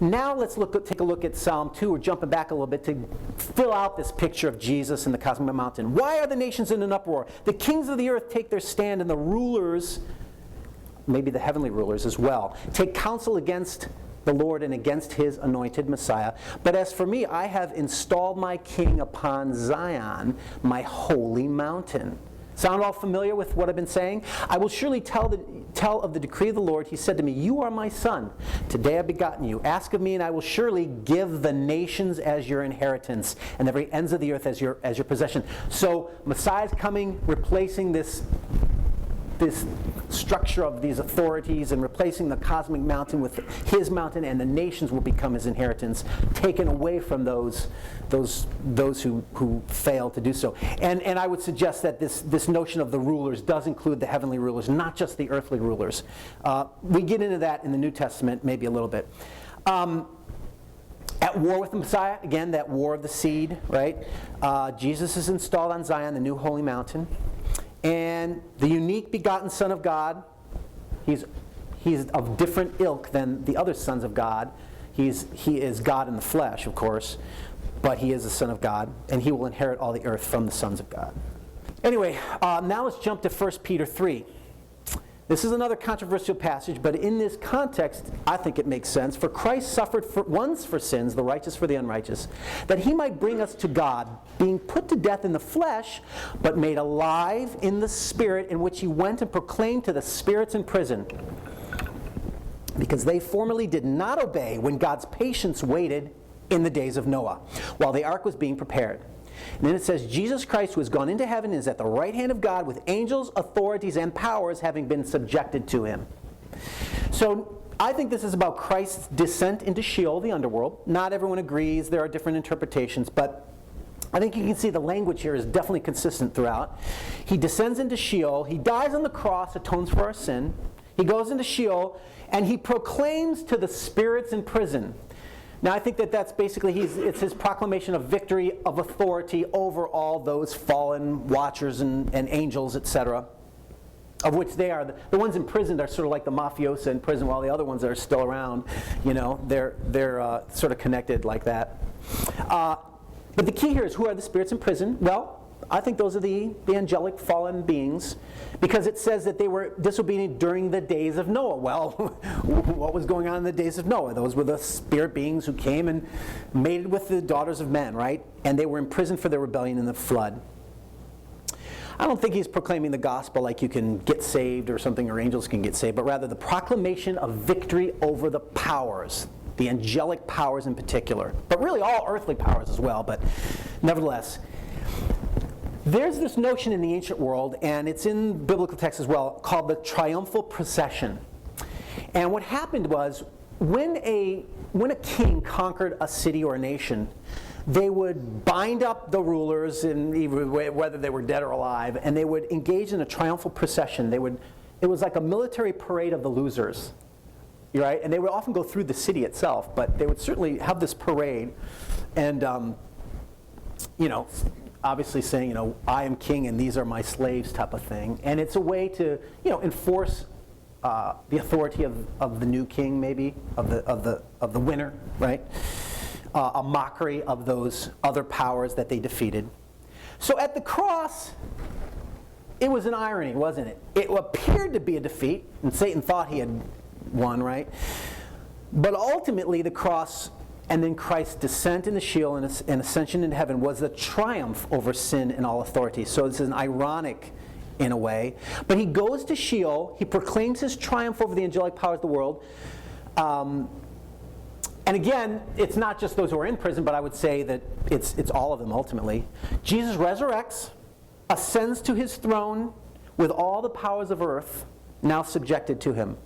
Now let's take a look at Psalm 2. We're jumping back a little bit to fill out this picture of Jesus in the cosmic mountain. Why are the nations in an uproar? The kings of the earth take their stand, and the rulers, maybe the heavenly rulers as well, take counsel against the Lord and against his anointed Messiah. But as for me, I have installed my king upon Zion, my holy mountain. Sound all familiar with what I've been saying? I will surely tell of the decree of the Lord. He said to me, you are my son. Today I have begotten you. Ask of me, and I will surely give the nations as your inheritance, and the very ends of the earth as your possession. So Messiah's coming, replacing this structure of these authorities and replacing the cosmic mountain with his mountain, and the nations will become his inheritance, taken away from those who fail to do so. And I would suggest that this notion of the rulers does include the heavenly rulers, not just the earthly rulers. We get into that in the New Testament maybe a little bit. At war with the Messiah, again, that war of the seed, right? Jesus is installed on Zion, the new holy mountain. And the unique begotten Son of God, he's of different ilk than the other sons of God. He is God in the flesh, of course, but he is the Son of God, and he will inherit all the earth from the sons of God. Anyway, now let's jump to 1 Peter 3. This is another controversial passage, but in this context, I think it makes sense. For Christ suffered once for sins, the righteous for the unrighteous, that he might bring us to God, being put to death in the flesh, but made alive in the Spirit, in which he went and proclaimed to the spirits in prison, because they formerly did not obey when God's patience waited in the days of Noah, while the ark was being prepared. And then it says, Jesus Christ, who has gone into heaven, is at the right hand of God, with angels, authorities, and powers having been subjected to him. So I think this is about Christ's descent into Sheol, the underworld. Not everyone agrees. There are different interpretations, but I think you can see the language here is definitely consistent throughout. He descends into Sheol. He dies on the cross, atones for our sin. He goes into Sheol, and he proclaims to the spirits in prison. Now, I think that's basically, it's his proclamation of victory, of authority over all those fallen watchers and angels, etc., of which they are. The ones imprisoned are sort of like the mafiosa in prison, while the other ones that are still around, they're sort of connected like that. But the key here is, who are the spirits in prison? Well, I think those are the angelic fallen beings, because it says that they were disobedient during the days of Noah. Well, what was going on in the days of Noah? Those were the spirit beings who came and mated with the daughters of men, right? And they were imprisoned for their rebellion in the flood. I don't think he's proclaiming the gospel like you can get saved or something, or angels can get saved, but rather the proclamation of victory over the powers, the angelic powers in particular, but really all earthly powers as well, but nevertheless. There's this notion in the ancient world, and it's in biblical texts as well, called the triumphal procession. And what happened was, when a king conquered a city or a nation, they would bind up the rulers, whether they were dead or alive, and they would engage in a triumphal procession. It was like a military parade of the losers, right? And they would often go through the city itself, but they would certainly have this parade, and obviously saying, I am king and these are my slaves type of thing. And it's a way to, enforce the authority of the new king, maybe, of the winner, right? A mockery of those other powers that they defeated. So at the cross, it was an irony, wasn't it? It appeared to be a defeat, and Satan thought he had won, right? But ultimately, the cross, and then Christ's descent into Sheol and ascension into heaven, was the triumph over sin and all authority. So this is an ironic in a way. But he goes to Sheol. He proclaims his triumph over the angelic powers of the world. And again, it's not just those who are in prison, but I would say that it's all of them ultimately. Jesus resurrects, ascends to his throne with all the powers of earth now subjected to him.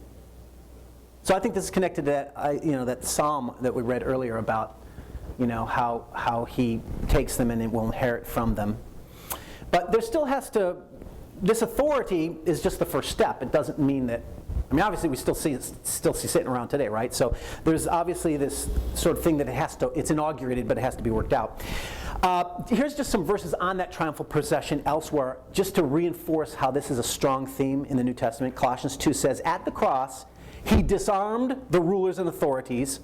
So I think this is connected to that psalm that we read earlier about, how he takes them and will inherit from them. But there still this authority is just the first step. It doesn't mean that, obviously we still see Satan around today, right? So there's obviously this sort of thing that it's inaugurated, but it has to be worked out. Here's just some verses on that triumphal procession elsewhere, just to reinforce how this is a strong theme in the New Testament. Colossians 2 says, at the cross, he disarmed the rulers and authorities,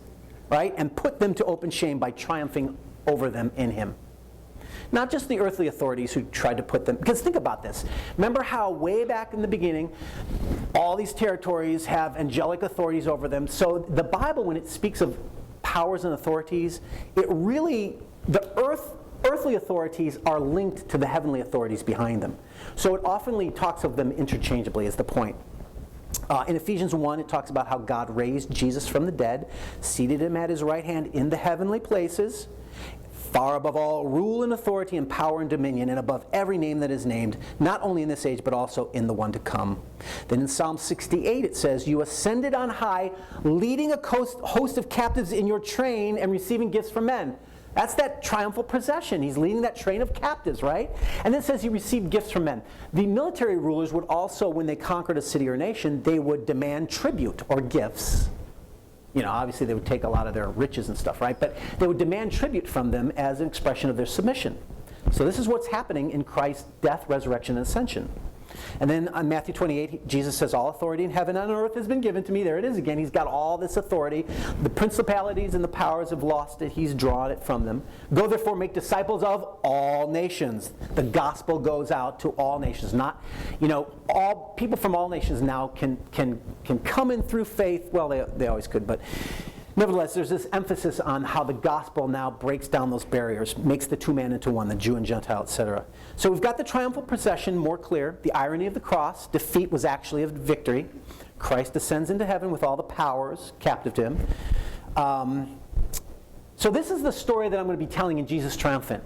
right? And put them to open shame by triumphing over them in him. Not just the earthly authorities who tried to put them, because think about this. Remember how way back in the beginning, all these territories have angelic authorities over them. So the Bible, when it speaks of powers and authorities, it really, the earthly authorities are linked to the heavenly authorities behind them. So it often talks of them interchangeably is the point. In Ephesians 1, it talks about how God raised Jesus from the dead, seated him at his right hand in the heavenly places, far above all rule and authority and power and dominion, and above every name that is named, not only in this age, but also in the one to come. Then in Psalm 68, it says, you ascended on high, leading a host of captives in your train and receiving gifts from men. That's that triumphal procession. He's leading that train of captives, right? And then it says he received gifts from men. The military rulers would also, when they conquered a city or nation, they would demand tribute or gifts. You know, obviously they would take a lot of their riches and stuff, right? But they would demand tribute from them as an expression of their submission. So this is what's happening in Christ's death, resurrection, and ascension. And then on Matthew 28, Jesus says, all authority in heaven and on earth has been given to me. There it is again. He's got all this authority. The principalities and the powers have lost it. He's drawn it from them. Go therefore make disciples of all nations. The gospel goes out to all nations. Not, you know, all people from all nations now can come in through faith. Well, they always could, but nevertheless, there's this emphasis on how the gospel now breaks down those barriers, makes the two men into one, the Jew and Gentile, etc. So we've got the triumphal procession more clear. The irony of the cross, defeat was actually a victory. Christ ascends into heaven with all the powers captive to him. So this is the story that I'm going to be telling in Jesus Triumphant.